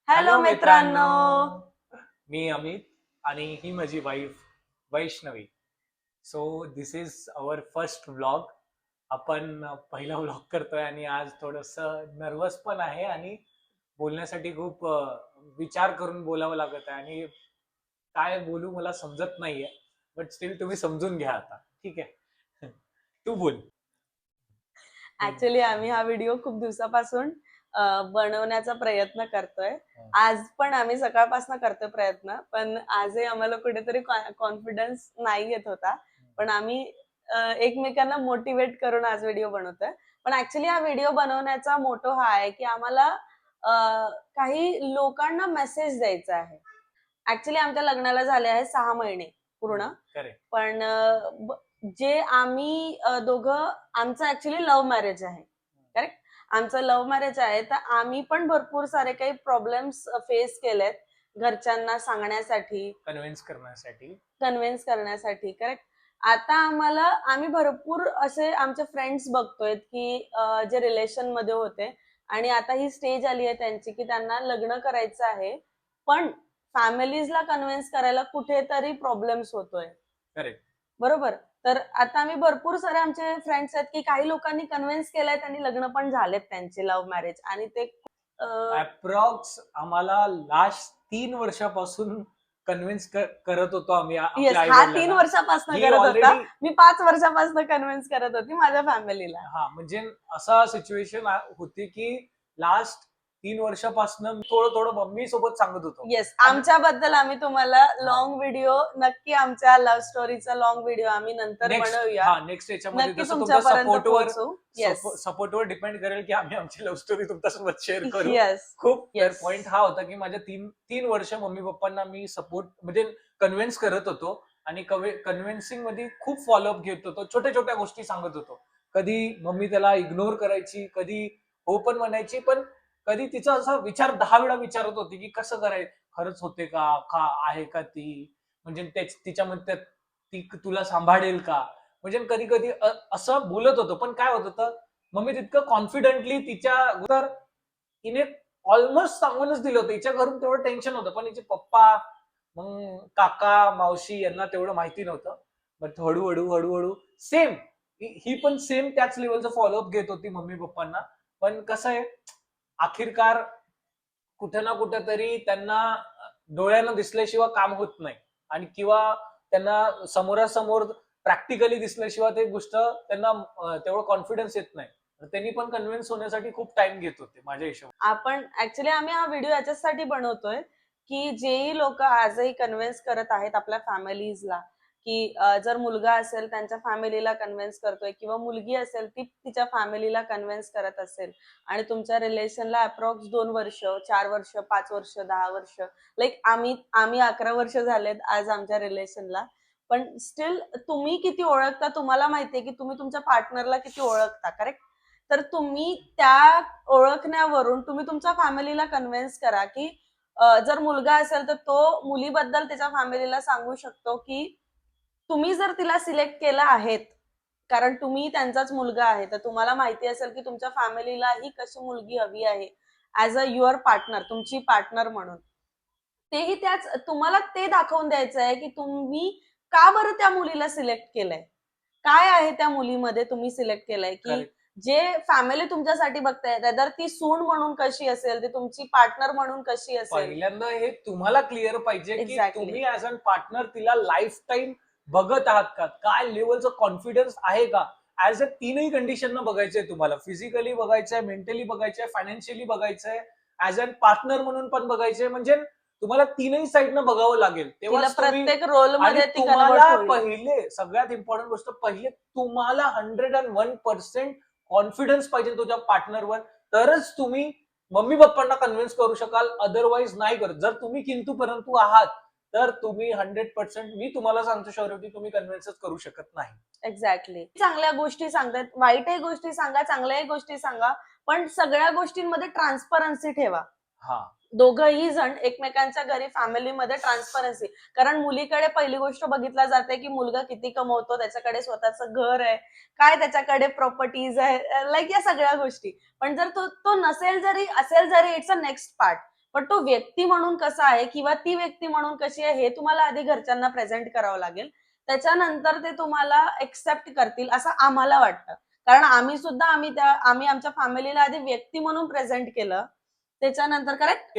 Hello hello मित्रांनो. मित्रांनो, मी अमित आणि ही माझी wife Vaishnavi. So this is our first vlog. आपण पहिला व्लॉग करतोय आणि आज थोडस नर्वस पण आहे आणि बोलण्यासाठी खूप विचार करून बोलावं लागत आहे आणि काय बोलू मला समजत नाहीये. बट स्टील तुम्ही समजून घ्या आता, ठीक आहे. तू बोल. ऍक्च्युली आम्ही हा व्हिडिओ खूप दिवसापासून बनवण्याचा प्रयत्न करतोय. आज पण आम्ही सकाळपासून करतोय प्रयत्न, पण आजही आम्हाला कुठेतरी कॉन्फिडन्स नाही येत होता. पण आम्ही एकमेकांना मोटिवेट करून आज व्हिडिओ बनवतोय. पण ऍक्च्युली हा व्हिडिओ बनवण्याचा मोटो हा आहे की आम्हाला काही लोकांना मेसेज द्यायचा आहे. ऍक्च्युली आमच्या लग्नाला झाले आहे 6 महिने पूर्ण. करेक्ट. पण जे आम्ही दोघं, आमचं ऍक्च्युली लव्ह मॅरेज आहे. करेक्ट. आमचं लव्ह मॅरेज आहे, तर आम्ही पण भरपूर सारे काही प्रॉब्लेम्स फेस केलेत घरच्यांना सांगण्यासाठी, कन्व्हिन्स करण्यासाठी. करेक्ट. आता आम्ही भरपूर असे आमचे फ्रेंड्स बघतोय की जे रिलेशन मध्ये होते आणि आता ही स्टेज आली आहे त्यांची की त्यांना लग्न करायचं आहे, पण फॅमिलीजला कन्व्हिन्स करायला कुठेतरी प्रॉब्लेम्स होतोय. करेक्ट. बरोबर. तर आता आम्ही भरपूर सारे आमचे फ्रेंड्स आहेत की काही लोकांनी कन्व्हिन्स केलंय, त्यांनी लग्न पण झालेत त्यांचे लव्ह मॅरेज, आणि ते अप्रॉक्स आम्हाला लास्ट 3 वर्षापासून कन्व्हिन्स करत होतो आम्ही येस, आपल्या आई हा 3 वडिलांना. वर्षापासून ही करत होता. ऑलरेडी मी 5 वर्षापासून कन्व्हिन्स करत होती माझ्या फॅमिलीला. हा म्हणजे असा सिच्युएशन होती की लास्ट 3 वर्षापासून थोडं थोडं मम्मी सोबत सांगत होतो. येस, आमच्याबद्दल आम्ही तुम्हाला लॉंग व्हिडिओ नक्की, आमच्या लव्ह स्टोरीचा लॉंग व्हिडिओ आम्ही नंतर बनवूया. नेक्स्ट याच्यामध्ये नक्की जसं तुमच्या तुमच्यापर्यंत पोहोचू. येस. सपोर्टवर डिपेंड करेल की आम्ही आमची लव्ह स्टोरी तुमच्यासोबत शेअर करू. येस. खूप Yes. पॉइंट हा होता की माझ्या तीन वर्ष मम्मी पप्पांना मी सपोर्ट म्हणजे कन्व्हिन्स करत होतो आणि कन्व्हिन्सिंग मध्ये खूप फॉलोअप घेत होतो. छोट्या छोट्या गोष्टी सांगत होतो. कधी मम्मी त्याला इग्नोर करायची, कधी हो पण म्हणायची, पण कधी तिचा असा विचार 10 वेळा विचारत होती की कसं करायचं, खरंच होते का आहे का ती, म्हणजे तिच्यामध्ये ती तुला सांभाळेल का, म्हणजे कधी कधी असं बोलत होतो. पण काय होत होतं, मम्मी तितकं कॉन्फिडेंटली तिच्या तर तिने ऑलमोस्ट सांगूनच दिलं होतं. हिच्या घरून तेवढं टेन्शन होतं, पण हिचे पप्पा, मग काका मावशी यांना तेवढं माहिती नव्हतं. बट हळूहळू हळूहळू सेम ही पण सेम त्याच लेवलचं फॉलोअप घेत होती मम्मी पप्पांना. पण कसं आहे, अखेरकार कुठे ना कुठेतरी त्यांना डोळ्यानं दिसल्याशिवाय काम होत नाही, आणि किंवा त्यांना समोरासमोर प्रॅक्टिकली दिसल्याशिवाय ते गोष्ट त्यांना तेवढं कॉन्फिडन्स येत नाही. त्यांनी पण कन्व्हिन्स होण्यासाठी खूप टाइम घेत होते माझ्या हिशोबाने. आम्ही हा व्हिडिओ याच्यासाठी बनवतोय की जेही लोक आजही कन्व्हिन्स करत आहेत आपल्या फॅमिलीजला की जर मुलगा असेल त्यांच्या फॅमिलीला कन्व्हिन्स करतोय, किंवा मुलगी असेल ती तिच्या फॅमिलीला कन्व्हिन्स करत असेल, आणि तुमच्या रिलेशनला अप्रॉक्स 2 वर्ष, 4 वर्ष, 5 वर्ष, 10 वर्ष, लाईक आम्ही 11 वर्ष झालेत आज आमच्या रिलेशनला, पण स्टील तुम्ही किती ओळखता तुम्हाला माहितीये की तुम्ही तुमच्या पार्टनरला किती ओळखता. करेक्ट. तर तुम्ही त्या ओळखण्यावरून तुम्ही तुमच्या फॅमिलीला कन्व्हिन्स करा की जर मुलगा असेल तर तो मुलीबद्दल त्याच्या फॅमिलीला सांगू शकतो की तुम्ही जर तिला सिलेक्ट केलं आहेत कारण तुम्ही त्यांचाच मुलगा आहे, तर तुम्हाला माहिती असेल की तुमच्या फॅमिलीला ही कशी मुलगी हवी आहे ऍज अ युअर पार्टनर, तुमची पार्टनर म्हणून. तेही त्याच तुम्हाला ते दाखवून द्यायचं आहे की तुम्ही का बरं त्या मुलीला सिलेक्ट केलंय, काय आहे त्या मुलीमध्ये तुम्ही सिलेक्ट केलंय, की जे फॅमिली तुमच्यासाठी बघताय तर ती सून म्हणून कशी असेल, ती तुमची पार्टनर म्हणून कशी असेल. पहिल्यांदा हे तुम्हाला क्लिअर पाहिजे की Exactly. तुम्ही ऍज अ पार्टनर तिला लाईफ टाईम बघत आहात का, काय लेवलचं कॉन्फिडन्स आहे का. ऍज अ तीनही कंडिशन बघायचंय तुम्हाला. फिजिकली बघायचंय, मेंटली बघायचंय, फायनान्शियली बघायचंय, ऍज अ पार्टनर म्हणून पण बघायचंय. म्हणजे तुम्हाला तीनही साईडनं बघावं लागेल तेव्हा प्रत्येक रोल मध्ये ती तुम्हाला कन्वर्ट होईल. पहिले सगळ्यात इम्पॉर्टंट गोष्ट, पहिले तुम्हाला 101% कॉन्फिडन्स पाहिजे तुझ्या पार्टनरवर, तरच तुम्ही मम्मी पप्पांना कन्व्हिन्स करू शकाल. अदरवाईज नाही करत. जर तुम्ही किंतु परंतु आहात तर तुम्ही 100%, मी तुम्हाला सांगतो श्योरिटी, तुम्ही कन्व्हिन्सच करू शकत नाही. एक्झॅक्टली. चांगल्या गोष्टी सांगतात, वाईटही गोष्टी सांगा, चांगल्याही गोष्टी सांगा, पण सगळ्या गोष्टींमध्ये ट्रान्सपरन्सी ठेवा. हा, दोघंही जण एकमेकांच्या घरी फॅमिलीमध्ये ट्रान्सपरन्सी. कारण मुलीकडे पहिली गोष्ट बघितला जाते की मुलगा किती कमवतो, त्याच्याकडे स्वतःचं घर आहे काय, त्याच्याकडे प्रॉपर्टीज आहे, लाईक या सगळ्या गोष्टी. पण जर तो नसेल, जरी असेल जरी, इट्स अ नेक्स्ट पार्ट. पण तो व्यक्ती म्हणून कसा आहे किंवा ती व्यक्ती म्हणून कशी आहे हे तुम्हाला आधी घरच्यांना प्रेझेंट करावं लागेल. त्याच्यानंतर ते तुम्हाला एक्सेप्ट करतील असं आम्हाला वाटतं. कारण आम्ही आमच्या फॅमिलीला आधी व्यक्ती म्हणून प्रेझेंट केलं. त्याच्यानंतर करेक्ट.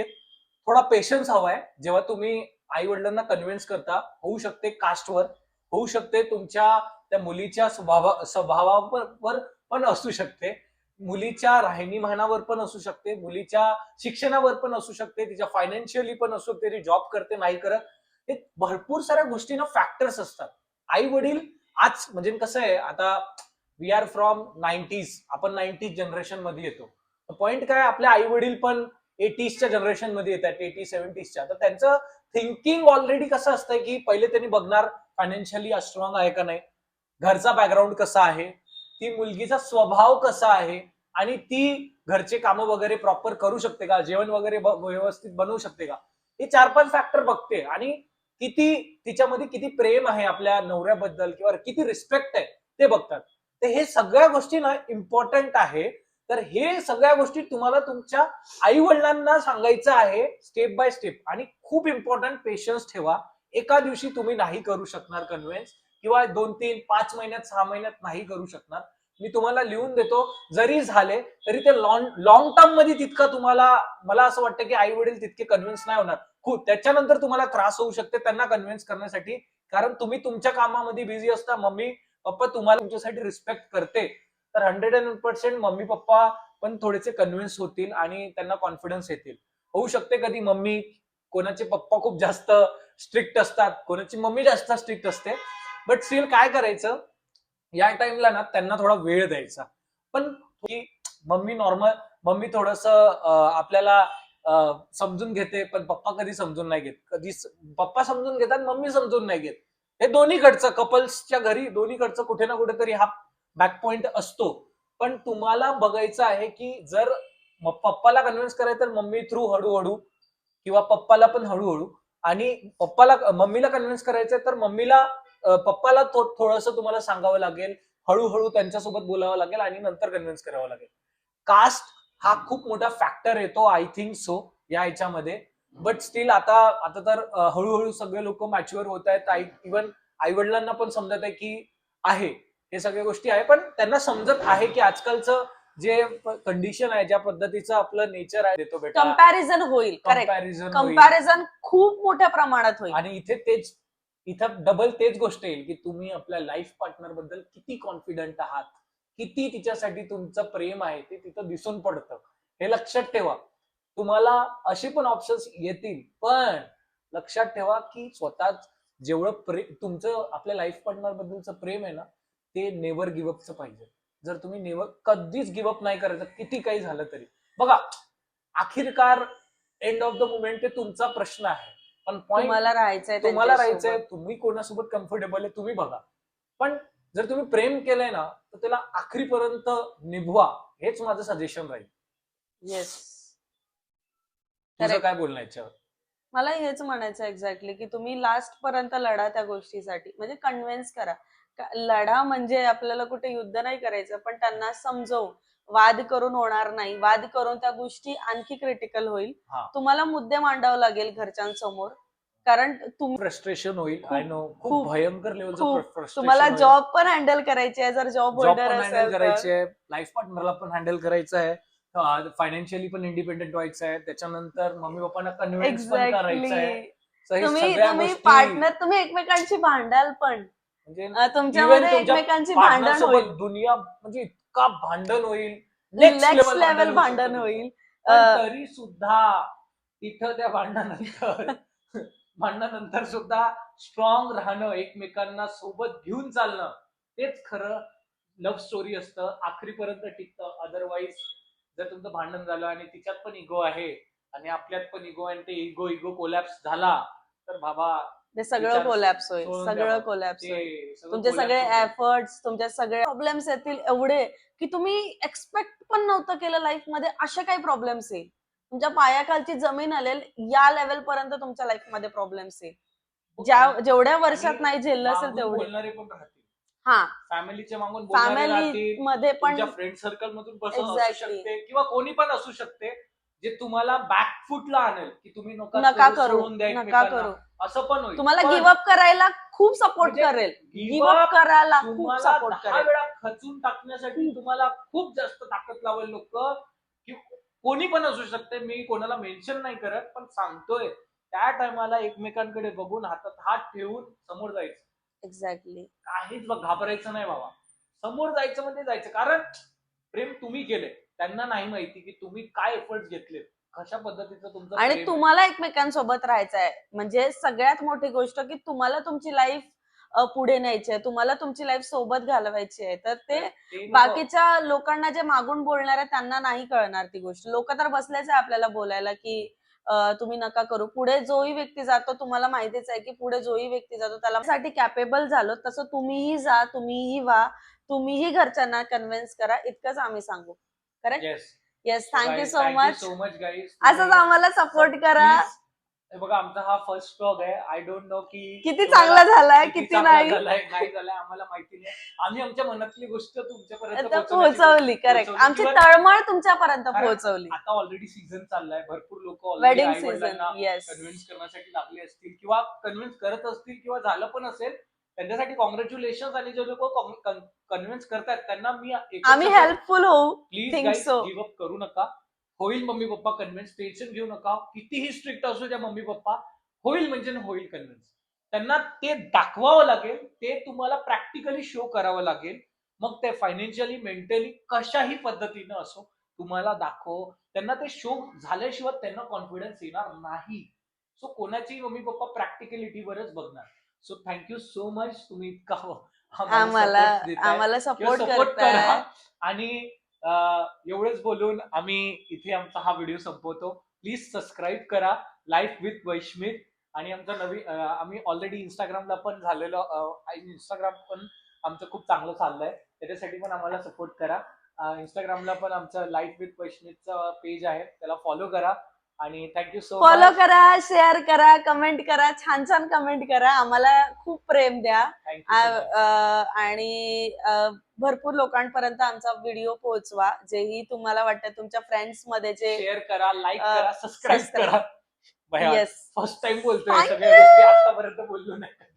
थोडा पेशन्स हवाय जेव्हा तुम्ही आई वडिलांना कन्व्हिन्स करता. होऊ शकते कास्टवर, होऊ शकते तुमच्या त्या मुलीच्या स्वभावावर पण असू शकते, मुलीच्या राहणीमानावर पण असू शकते, मुलीच्या शिक्षणावर पण असू शकते, तिच्या फायनान्शियली पण असू शकते, ती जॉब करते नाही करत. हे भरपूर साऱ्या गोष्टींना फॅक्टर्स असतात. आई वडील आज म्हणजे कसं आहे, आता वी आर फ्रॉम 90s, आपण 90s जनरेशन मध्ये येतो. पॉइंट काय, आपले आई वडील पण 80sच्या जनरेशन मध्ये येतात, 80-70sच्या. तर त्यांचं थिंकिंग ऑलरेडी कसं असतंय की पहिले त्यांनी बघणार फायनान्शियली स्ट्रॉंग आहे का नाही, घरचा बॅकग्राऊंड कसा आहे, ती मुलगीचा स्वभाव कसा आहे, आणि ती घरचे कामं वगैरे प्रॉपर करू शकते का, जेवण वगैरे व्यवस्थित बनवू शकते का, हे 4-5 फॅक्टर बघते. आणि तिच्यामध्ये किती प्रेम आहे आपल्या नवऱ्याबद्दल किंवा किती रिस्पेक्ट आहे ते बघतात. तर हे सगळ्या गोष्टी ना इम्पॉर्टंट आहे. तर हे सगळ्या गोष्टी तुम्हाला तुमच्या आई वडिलांना सांगायचं आहे स्टेप बाय स्टेप. आणि खूप इम्पॉर्टंट, पेशन्स ठेवा. एका दिवशी तुम्ही नाही करू शकणार कन्व्हिन्स, किंवा 2-3-5 महिन्यात 6 महिन्यात नाही करू शकणार. मी तुम्हाला लिहून देतो, जरी झाले तरी ते लॉंग टर्म मध्ये तितका तुम्हाला, मला असं वाटतं की आई वडील तितके कन्व्हिन्स नाही होणार. खूप त्याच्यानंतर तुम्हाला त्रास होऊ शकते त्यांना कन्व्हिन्स करण्यासाठी, कारण तुम्ही तुमच्या कामामध्ये बिझी असता. मम्मी पप्पा तुम्हाला तुमच्यासाठी रिस्पेक्ट करते, तर 100% मम्मी पप्पा पण थोडेसे कन्व्हिन्स होतील आणि त्यांना कॉन्फिडन्स येतील. होऊ शकते कधी मम्मी, कोणाचे पप्पा खूप जास्त स्ट्रिक्ट असतात, कोणाची मम्मी जास्त स्ट्रिक्ट असते, बट स्टील काय करायचं, या टाइमला ना त्यांना थोडा वेळ द्यायचा. पण मम्मी थोडस आपल्याला समजून घेते, पण पप्पा कधी समजून नाही घेत. कधी पप्पा समजून घेतात, मम्मी समजून नाही घेत. हे दोन्हीकडचं, कपल्सच्या घरी दोन्हीकडचं कुठे ना कुठेतरी हा बॅक पॉइंट असतो. पण तुम्हाला बघायचं आहे की जर पप्पाला कन्व्हिन्स करायचं तर मम्मी थ्रू हळूहळू, किंवा पप्पाला पण हळूहळू. आणि मम्मीला कन्व्हिन्स करायचंय तर पप्पाला थोडंसं तुम्हाला सांगावं लागेल, हळूहळू त्यांच्यासोबत बोलावं लागेल आणि नंतर कन्व्हिन्स करावं लागेल. कास्ट हा खूप मोठा फॅक्टर येतो, आय थिंक सो, या ह्याच्यामध्ये. बट स्टील आता तर हळूहळू सगळे लोक मॅच्युअर होत आहेत. इव्हन आई वडिलांना पण समजत आहे की आहे हे सगळ्या गोष्टी आहे, पण त्यांना समजत आहे की आजकालचं जे कंडिशन आहे, ज्या पद्धतीचं आपलं नेचर आहे, देतो बेटा, कंपॅरिझन होईल. करेक्ट. कंपॅरिझन खूप मोठ्या प्रमाणात होईल. आणि इथं डबल तेच गोष्ट येईल की तुम्ही आपल्या लाईफ पार्टनर बद्दल किती कॉन्फिडंट आहात, किती तिच्यासाठी तुमचं प्रेम आहे ते तिथं दिसून पडतं. हे लक्षात ठेवा. तुम्हाला असे पण ऑप्शन्स येतील, पण लक्षात ठेवा की स्वतःच जेवढं तुमचं आपल्या लाईफ पार्टनर बद्दलचं प्रेम आहे ना, ते नेव्हर गिव्हअपचं पाहिजे. जर तुम्ही कधीच गिव्हअप नाही करायचं, किती काही झालं तरी. बघा, आखिरकार एंड ऑफ द मुमेंट ते तुमचा प्रश्न आहे, पण तुम्हाला राहायचंय, तुम्हाला राहायचंय, तुम्ही कोणासोबत कम्फर्टेबल आहे तुम्ही बघा. पण जर तुम्ही प्रेम केलंय ना, तर त्याला आखरीपर्यंत निभवा, हेच माझं सजेशन राहील. येस. तुझं काय बोलणं याच्यावर? मला हेच म्हणायचं एक्झॅक्टली की तुम्ही लास्ट पर्यंत लढा त्या गोष्टीसाठी. म्हणजे कन्व्हिन्स करा. लढा म्हणजे आपल्याला कुठे युद्ध नाही करायचं, पण त्यांना समजवून, वाद करून होणार नाही. वाद करून त्या गोष्टी आणखी क्रिटिकल होईल. तुम्हाला मुद्दे मांडावं लागेल घरच्यांसमोर, कारण फ्रस्ट्रेशन होईल. आय नो, खूप भयंकर लेवलचं फ्रस्ट्रेशन. तुम्हाला जॉब पण हँडल करायची आहे, जर जॉब होल्डर हँडल करायची आहे, लाईफ पार्टनरला पण हँडल करायचं आहे, फायनान्शियली पण इंडिपेंडेंट व्हायचं आहे, त्याच्यानंतर मम्मी पप्पांना कन्व्हिन्स पण करायचं आहे. तुम्ही पार्टनर, तुम्ही एकमेकांची भांडाल पण, म्हणजे तुमच्यामध्ये एकमेकांची भांडण होईल. दुनिया म्हणजे इतका भांडण होईल, नेक्स्ट लेवल भांडण होईल. तरी सुद्धा तिथं त्या भांडणानंतर सुद्धा स्ट्रॉंग राहणं, एकमेकांना सोबत घेऊन चालणं, तेच खरं लव्ह स्टोरी असतं, आखरीपर्यंत टिकतं. अदरवाईज जर तुमचं भांडण झालं आणि तिच्यात पण इगो आहे आणि आपल्यात पण इगो, आणि ते इगो कोलॅप्स झाला, तर बाबा ते सगळं कोलॅप्स होईल. सगळं कोलॅप्स होईल. तुमचे सगळे एफर्ट्स, तुमचे सगळे प्रॉब्लेम्स येतील एवढे की तुम्ही एक्सपेक्ट पण नव्हतं केलं लाईफ मध्ये असे काही प्रॉब्लेम्स येईल. तुमच्या पायाखालची जमीन हलेल या लेवल पर्यंत तुमच्या लाईफ मध्ये प्रॉब्लेम्स येईल. जेवढ्या वर्षात नाही झेललं असेल तेवढे. बोलणारे पण राहतील. हा, फॅमिलीच्या मागून फॅमिली मध्ये पण फ्रेंड सर्कल मधून असू शकते, किंवा कोणी पण असू शकते. जे तुम्हाला बॅकफुटला आणेल की तुम्ही नका करू, सोडून द्या नका एकमेकांना, करू. असं पण होईल. तुम्हाला पण गिव्हअप करायला खूप सपोर्ट म्हणजे करेल. give गिव्हअप up करायला खूप तुम्हाला सपोर्ट 10 करेल. वेळा खचून टाकण्यासाठी खूप. तुम्हाला खूप जास्त ताकद लावेल लोक, की कोणी पण असू शकते, मी कोणाला मेन्शन नाही करत, पण सांगतोय त्या टायमाला एकमेकांकडे बघून हातात हात ठेवून समोर जायचं. एक्झॅक्टली. काहीच घाबरायचं नाही बाबा, समोर जायचं म्हणजे जायचं. कारण प्रेम तुम्ही केले, त्यांना नाही माहिती की तुम्ही काय एफर्ट घेतले, कशा पद्धतीचं तुमचं आणि प्रेम आहे. तुम्हाला एकमेकांसोबत राहायचं आहे. म्हणजे सगळ्यात मोठी गोष्ट की तुम्हाला तुमची लाईफ पुढे न्यायची आहे. तुम्हाला तुमची लाईफ सोबत घालवायची आहे. तर ते ते लोकं- बाकीच्या लोकांना जे मागून बोलणार आहे त्यांना नाही कळणार ती गोष्ट. लोक तर बसलेच आहे आपल्याला बोलायला की तुम्ही नका करू. पुढे जोही व्यक्ती जातो तुम्हाला माहितीच आहे की पुढे जोही व्यक्ती जातो त्याला साठी कॅपेबल झालो तसं तुम्हीही जा, तुम्हीही व्हा, तुम्हीही घरच्यांना कन्व्हिन्स करा, इतकंच आम्ही सांगू. Correct? Yes. Yes, thank you so thank you much. So much guys. असंच आम्हाला सपोर्ट करा. हे बघा, आमचा हा फर्स्ट व्लॉग आहे. आय डोंट नो की किती तुम्हाला चांगला झालाय, किती किती चांगला नाही. झालाय, नाही झालाय आम्हाला माहिती नाही. आम्ही आमच्या मनातली गोष्ट तुमच्यापर्यंत आता पोहोचवण्याची पोहोचवली. करेक्ट. पोहोचवली. आमची किंवा तळमळ तुमच्यापर्यंत कारण पोहोचवली. आता ऑलरेडी सीझन चाललाय, भरपूर लोक ऑलरेडी वेडिंग आई सीझन. वडिलांना येस. कन्व्हिन्स करण्यासाठी लागले असतील किंवा कन्व्हिन्स करत असतील किंवा झालं पण असेल, त्यांच्यासाठी कॉंग्रॅच्युलेशन. आणि जे लोक कन्व्हिन्स करतात त्यांना मी आम्ही हेल्पफुल होऊ. Please think guys so. Give up करू नका. होईल मम्मी पप्पा कन्व्हिन्स, टेन्शन घेऊ नका. कितीही स्ट्रिक्ट असू द्या मम्मी पप्पा, होईल म्हणजे होईल कन्व्हिन्स. त्यांना ते दाखवावं लागेल, ते तुम्हाला प्रॅक्टिकली शो करावं लागेल. मग ते फायनान्शियली, मेंटली कशाही पद्धतीनं असो, तुम्हाला दाखव. त्यांना ते शो झाल्याशिवाय त्यांना कॉन्फिडन्स येणार नाही. सो कोणाची मम्मी पप्पा प्रॅक्टिकलिटीवरच बघणार. सो थँक्यू सो मच, तुम्ही इतका आम्हाला सपोर्ट देताय आम्हाला किंवा सपोर्ट सपोर्ट करताय. करा. आणि एवढंच बोलून आम्ही इथे आमचा हा व्हिडिओ संपवतो. प्लीज सबस्क्राईब करा लाईफ विथ वैश्मित. आणि आमचं नवीन आम्ही ऑलरेडी इंस्टाग्रामला पण झालेलो, इंस्टाग्राम पण आमचं खूप चांगलं चाललंय, त्याच्यासाठी पण आम्हाला सपोर्ट करा. इंस्टाग्रामला पण आमचं लाईफ विथ वैश्मितचं पेज आहे, त्याला फॉलो करा. आणि थँक्यू सो फॉलो मच. करा, शेअर करा, कमेंट करा, छान छान कमेंट करा. आम्हाला खूप प्रेम द्या. आणि भरपूर लोकांपर्यंत आमचा व्हिडिओ पोहोचवा. जेही तुम्हाला वाटतं तुमच्या फ्रेंड्स मध्ये जे शेअर करा, लाईक करा, सबस्क्राईब करा. येस. फर्स्ट टाइम बोलतोय, सगळ्या गोष्टी आतापर्यंत बोललो नाही.